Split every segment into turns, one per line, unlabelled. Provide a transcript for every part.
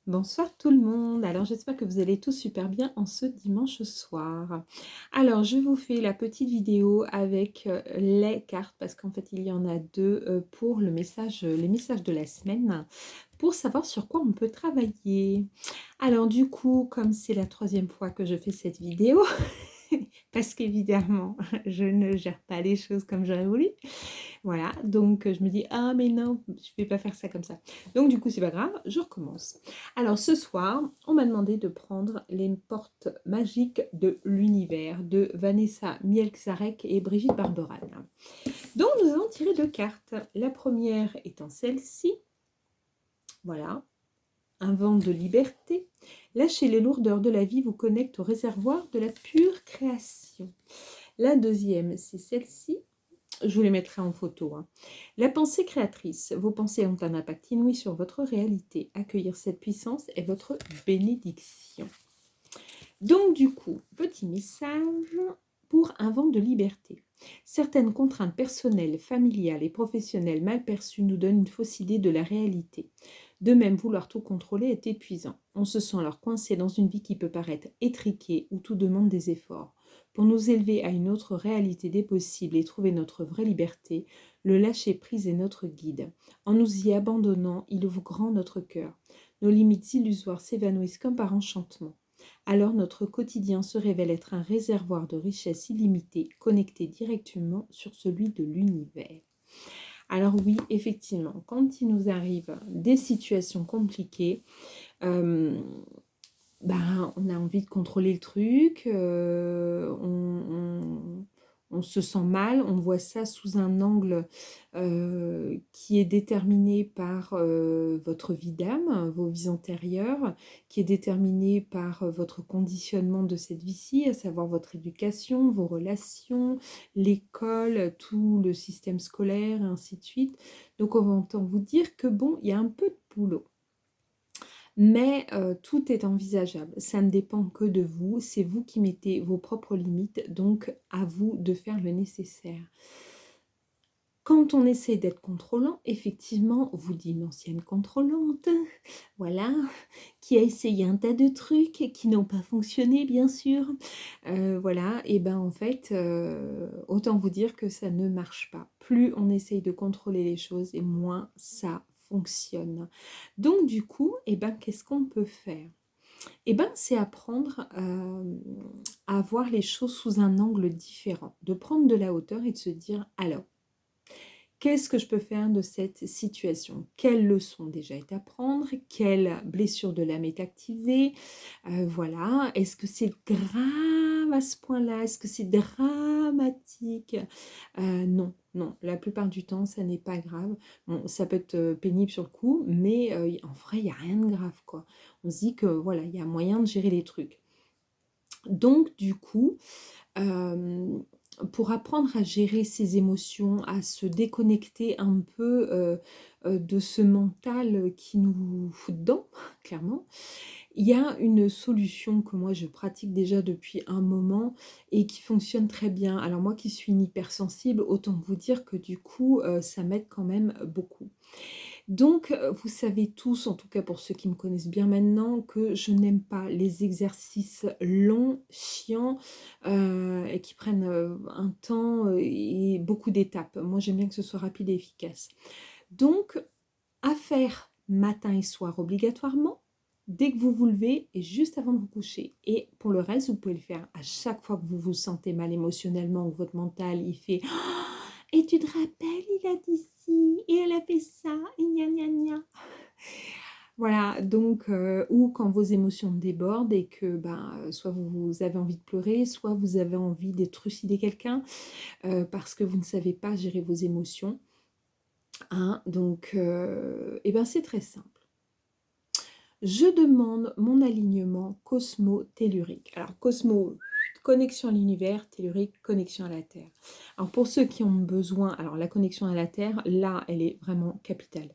Bonsoir tout le monde. Alors j'espère que vous allez tous super bien en ce dimanche soir. Alors je vous fais la petite vidéo avec les cartes parce qu'en fait il y en a deux pour les messages de la semaine pour savoir sur quoi on peut travailler. Alors du coup, comme c'est la troisième fois que je fais cette vidéo, parce qu'évidemment je ne gère pas les choses comme j'aurais voulu. Voilà, donc je me dis, ah mais non, je vais pas faire ça comme ça. Donc du coup, c'est pas grave, je recommence. Alors ce soir, on m'a demandé de prendre les portes magiques de l'univers de Vanessa Mielczarek et Brigitte Barberan. Donc nous allons tirer deux cartes. La première étant celle-ci, voilà, un vent de liberté. Lâchez les lourdeurs de la vie vous connecte au réservoir de la pure création. La deuxième, c'est celle-ci. Je vous les mettrai en photo. Hein. La pensée créatrice. Vos pensées ont un impact inouï sur votre réalité. Accueillir cette puissance est votre bénédiction. Donc du coup, petit message pour un vent de liberté. Certaines contraintes personnelles, familiales et professionnelles mal perçues nous donnent une fausse idée de la réalité. De même, vouloir tout contrôler est épuisant. On se sent alors coincé dans une vie qui peut paraître étriquée où tout demande des efforts. Pour nous élever à une autre réalité des possibles et trouver notre vraie liberté, le lâcher-prise est notre guide. En nous y abandonnant, il ouvre grand notre cœur. Nos limites illusoires s'évanouissent comme par enchantement. Alors notre quotidien se révèle être un réservoir de richesses illimitées connecté directement sur celui de l'univers. Alors oui, effectivement, quand il nous arrive des situations compliquées, euh, on a envie de contrôler le truc, on se sent mal, on voit ça sous un angle qui est déterminé par votre vie d'âme, vos vies antérieures, qui est déterminé par votre conditionnement de cette vie-ci, à savoir votre éducation, vos relations, l'école, tout le système scolaire, et ainsi de suite. Donc on va entendre vous dire que bon, il y a un peu de boulot. Mais tout est envisageable, ça ne dépend que de vous, c'est vous qui mettez vos propres limites, donc à vous de faire le nécessaire. Quand on essaie d'être contrôlant, effectivement, vous dit une ancienne contrôlante, voilà, qui a essayé un tas de trucs qui n'ont pas fonctionné, bien sûr. Voilà, et ben en fait, autant vous dire que ça ne marche pas. Plus on essaye de contrôler les choses, et moins ça fonctionne. Donc du coup, qu'est-ce qu'on peut faire? C'est apprendre à voir les choses sous un angle différent, de prendre de la hauteur et de se dire, alors, qu'est-ce que je peux faire de cette situation? Quelle leçon déjà est à prendre? Quelle blessure de l'âme est activée? Voilà. Est-ce que c'est grave à ce point-là? Est-ce que c'est dramatique? Non, non. La plupart du temps, ça n'est pas grave. Bon, ça peut être pénible sur le coup, mais en vrai, il n'y a rien de grave, quoi. On se dit que voilà, il y a moyen de gérer les trucs. Donc, du coup, pour apprendre à gérer ses émotions, à se déconnecter un peu de ce mental qui nous fout dedans, clairement, il y a une solution que moi je pratique déjà depuis un moment et qui fonctionne très bien. Alors moi qui suis une hypersensible, autant vous dire que du coup, ça m'aide quand même beaucoup. Donc, vous savez tous, en tout cas pour ceux qui me connaissent bien maintenant, que je n'aime pas les exercices longs, chiants, et qui prennent un temps et beaucoup d'étapes. Moi, j'aime bien que ce soit rapide et efficace. Donc, à faire matin et soir obligatoirement, dès que vous vous levez et juste avant de vous coucher. Et pour le reste, vous pouvez le faire à chaque fois que vous vous sentez mal émotionnellement ou que votre mental, il fait et tu te rappelles, il a dit ci, et elle a fait ça, et gna gna gna. Voilà, donc, ou quand vos émotions débordent et que soit vous avez envie de pleurer, soit vous avez envie de trucider quelqu'un parce que vous ne savez pas gérer vos émotions. Hein, donc, c'est très simple. Je demande mon alignement cosmo-tellurique. Alors, cosmo, connexion à l'univers, tellurique, connexion à la Terre. Alors, pour ceux qui ont besoin, alors la connexion à la Terre, là, elle est vraiment capitale.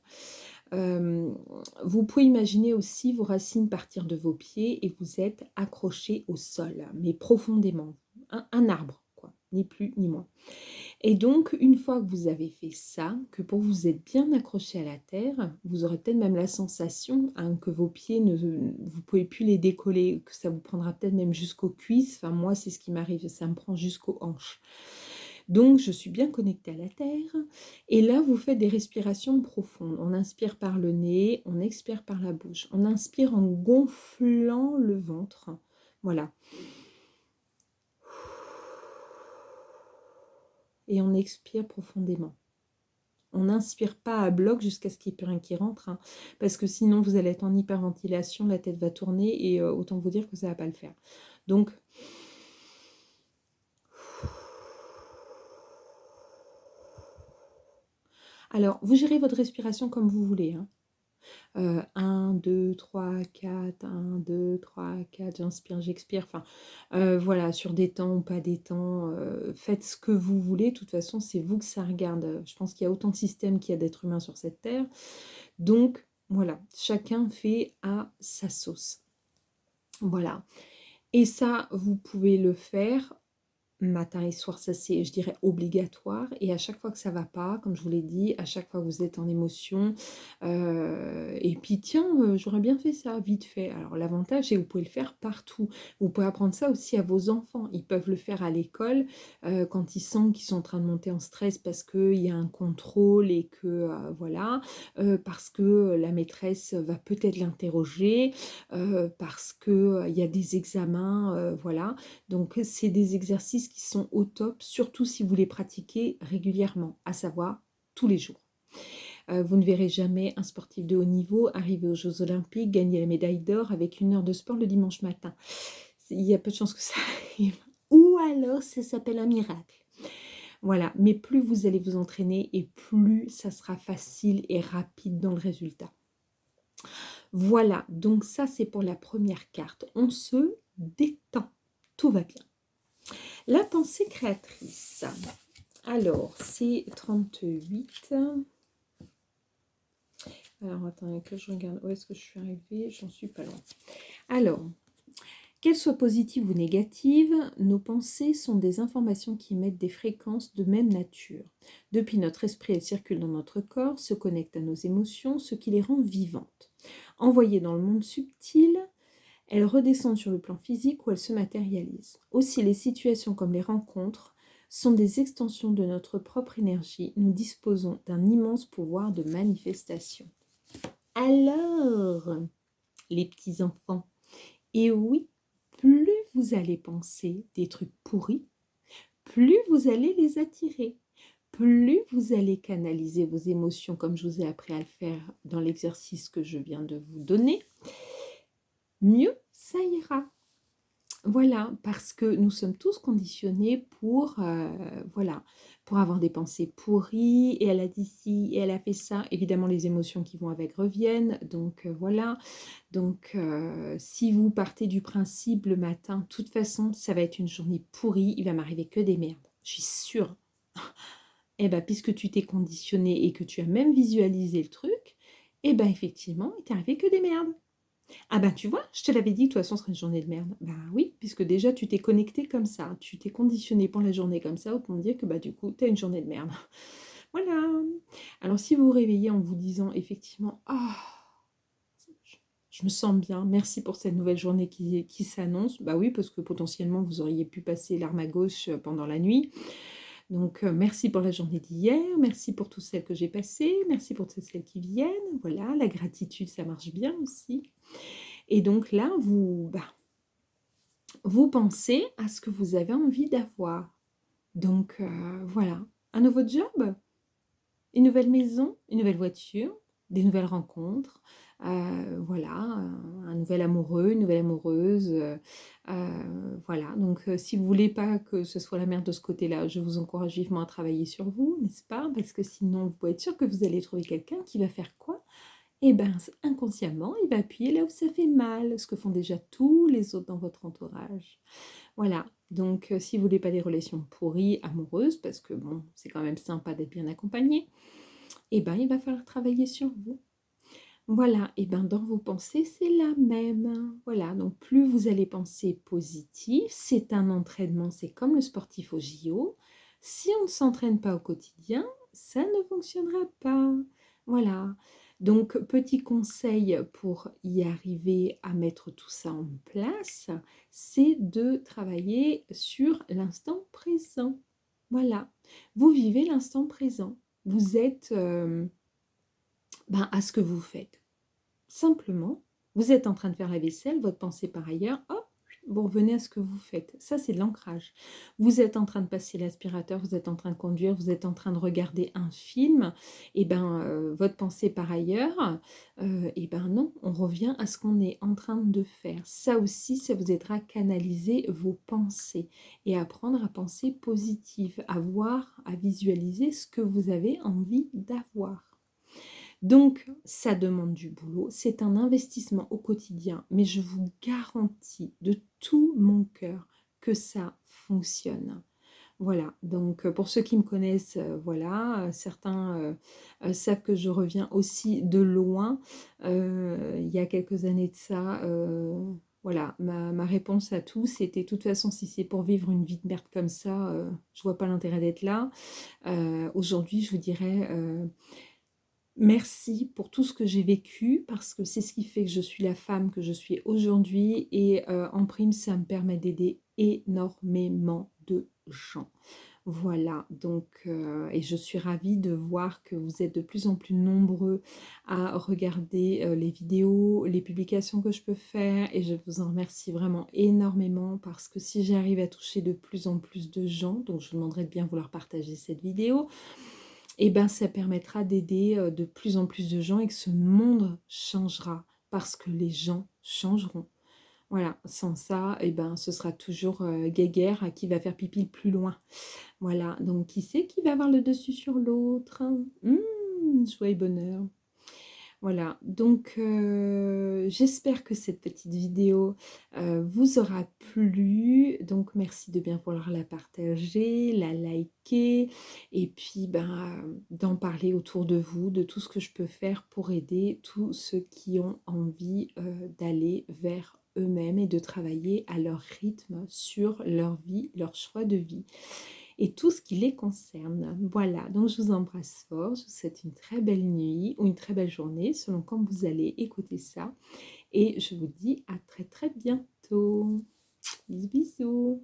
Vous pouvez imaginer aussi vos racines partir de vos pieds et vous êtes accroché au sol, mais profondément. Un arbre, quoi. ni plus ni moins. Et donc, une fois que vous avez fait ça, que pour vous êtes bien accroché à la terre, vous aurez peut-être même la sensation hein, que vos pieds, vous ne pouvez plus les décoller, que ça vous prendra peut-être même jusqu'aux cuisses. Enfin, moi, c'est ce qui m'arrive, ça me prend jusqu'aux hanches. Donc, je suis bien connectée à la terre. Et là, vous faites des respirations profondes. On inspire par le nez, on expire par la bouche. On inspire en gonflant le ventre. Voilà. Et on expire profondément. On n'inspire pas à bloc jusqu'à ce qu'il n'y ait plus rien qui rentre, hein, parce que sinon vous allez être en hyperventilation, la tête va tourner et autant vous dire que ça ne va pas le faire. Donc, alors vous gérez votre respiration comme vous voulez. Hein. 1, 2, 3, 4, 1, 2, 3, 4, j'inspire, j'expire, enfin voilà, sur des temps ou pas des temps, faites ce que vous voulez, de toute façon c'est vous que ça regarde, je pense qu'il y a autant de systèmes qu'il y a d'êtres humains sur cette terre, donc voilà, chacun fait à sa sauce, voilà, et ça vous pouvez le faire matin et soir, ça c'est, je dirais, obligatoire. Et à chaque fois que ça va pas, comme je vous l'ai dit, à chaque fois que vous êtes en émotion, et puis tiens, j'aurais bien fait ça, vite fait. Alors l'avantage, c'est que vous pouvez le faire partout. Vous pouvez apprendre ça aussi à vos enfants. Ils peuvent le faire à l'école quand ils sentent qu'ils sont en train de monter en stress parce qu'il y a un contrôle et que, voilà, parce que la maîtresse va peut-être l'interroger, parce qu'il y a des examens, voilà. Donc, c'est des exercices qui sont au top, surtout si vous les pratiquez régulièrement, à savoir tous les jours. Vous ne verrez jamais un sportif de haut niveau arriver aux Jeux Olympiques, gagner la médaille d'or avec 1 heure de sport le dimanche matin. Il y a peu de chances que ça arrive. Ou alors, ça s'appelle un miracle. Voilà, mais plus vous allez vous entraîner et plus ça sera facile et rapide dans le résultat. Voilà, donc ça c'est pour la première carte. On se détend, tout va bien. La pensée créatrice. Alors, c'est 38. Alors, attendez que je regarde où est-ce que je suis arrivée. J'en suis pas loin. Alors, qu'elles soient positives ou négatives, nos pensées sont des informations qui émettent des fréquences de même nature. Depuis notre esprit, elles circulent dans notre corps, se connectent à nos émotions, ce qui les rend vivantes. Envoyées dans le monde subtil, elles redescendent sur le plan physique où elles se matérialisent. Aussi, les situations comme les rencontres sont des extensions de notre propre énergie. Nous disposons d'un immense pouvoir de manifestation. Alors, les petits-enfants, et oui, plus vous allez penser des trucs pourris, plus vous allez les attirer. Plus vous allez canaliser vos émotions, comme je vous ai appris à le faire dans l'exercice que je viens de vous donner, mieux ça ira. Voilà, parce que nous sommes tous conditionnés pour, voilà, pour avoir des pensées pourries, et elle a dit ci, et elle a fait ça. Évidemment, les émotions qui vont avec reviennent, donc voilà. Donc, si vous partez du principe le matin, de toute façon, ça va être une journée pourrie, il va m'arriver que des merdes, je suis sûre. Eh bien, puisque tu t'es conditionné et que tu as même visualisé le truc, eh bien, effectivement, il t'est arrivé que des merdes. Ah ben tu vois, je te l'avais dit, de toute façon, ce serait une journée de merde. Ben oui, puisque déjà tu t'es connecté comme ça, tu t'es conditionné pour la journée comme ça, autant dire que bah du coup, tu as une journée de merde. Voilà. Alors si vous vous réveillez en vous disant effectivement, ah, je me sens bien, merci pour cette nouvelle journée qui s'annonce, bah oui, parce que potentiellement vous auriez pu passer l'arme à gauche pendant la nuit. Donc, merci pour la journée d'hier, merci pour toutes celles que j'ai passées, merci pour toutes celles qui viennent. Voilà, la gratitude, ça marche bien aussi. Et donc là, vous pensez à ce que vous avez envie d'avoir. Donc voilà, un nouveau job, une nouvelle maison, une nouvelle voiture, des nouvelles rencontres, voilà, un nouvel amoureux, une nouvelle amoureuse, voilà. Donc si vous voulez pas que ce soit la merde de ce côté-là, je vous encourage vivement à travailler sur vous, n'est-ce pas? Parce que sinon, vous pouvez être sûr que vous allez trouver quelqu'un qui va faire quoi? Eh bien, inconsciemment, il va appuyer là où ça fait mal, ce que font déjà tous les autres dans votre entourage. Voilà, donc si vous voulez pas des relations pourries, amoureuses, parce que bon, c'est quand même sympa d'être bien accompagné, eh bien, il va falloir travailler sur vous. Voilà, et ben dans vos pensées, c'est la même. Voilà, donc plus vous allez penser positif, c'est un entraînement, c'est comme le sportif au JO. Si on ne s'entraîne pas au quotidien, ça ne fonctionnera pas. Voilà. Donc, petit conseil pour y arriver à mettre tout ça en place, c'est de travailler sur l'instant présent. Voilà. Vous vivez l'instant présent. Vous êtes ben, à ce que vous faites. Simplement, vous êtes en train de faire la vaisselle, votre pensée par ailleurs, hop, vous revenez à ce que vous faites. Ça, c'est de l'ancrage. Vous êtes en train de passer l'aspirateur, vous êtes en train de conduire, vous êtes en train de regarder un film, et ben votre pensée par ailleurs, et ben non, on revient à ce qu'on est en train de faire. Ça aussi, ça vous aidera à canaliser vos pensées et apprendre à penser positive, à voir, à visualiser ce que vous avez envie d'avoir. Donc, ça demande du boulot, c'est un investissement au quotidien, mais je vous garantis de tout mon cœur que ça fonctionne. Voilà, donc pour ceux qui me connaissent, voilà, certains savent que je reviens aussi de loin. Il y a quelques années de ça, voilà, ma réponse à tout, c'était de toute façon, si c'est pour vivre une vie de merde comme ça, je vois pas l'intérêt d'être là. Aujourd'hui, je vous dirais merci pour tout ce que j'ai vécu parce que c'est ce qui fait que je suis la femme que je suis aujourd'hui et en prime, ça me permet d'aider énormément de gens. Voilà, donc et je suis ravie de voir que vous êtes de plus en plus nombreux à regarder, les vidéos, les publications que je peux faire et je vous en remercie vraiment énormément parce que si j'arrive à toucher de plus en plus de gens, donc je vous demanderai de bien vouloir partager cette vidéo, et ben, ça permettra d'aider, de plus en plus de gens et que ce monde changera parce que les gens changeront. Voilà, sans ça, et ben, ce sera toujours, guéguerre à qui va faire pipi le plus loin. Voilà, donc qui c'est qui va avoir le dessus sur l'autre? Joie et bonheur. Voilà, donc j'espère que cette petite vidéo vous aura plu. Donc merci de bien vouloir la partager, la liker et puis ben, d'en parler autour de vous, de tout ce que je peux faire pour aider tous ceux qui ont envie d'aller vers eux-mêmes et de travailler à leur rythme sur leur vie, leur choix de vie et tout ce qui les concerne. Voilà, donc je vous embrasse fort, je vous souhaite une très belle nuit ou une très belle journée selon quand vous allez écouter ça et je vous dis à très très bientôt. Bisous bisous.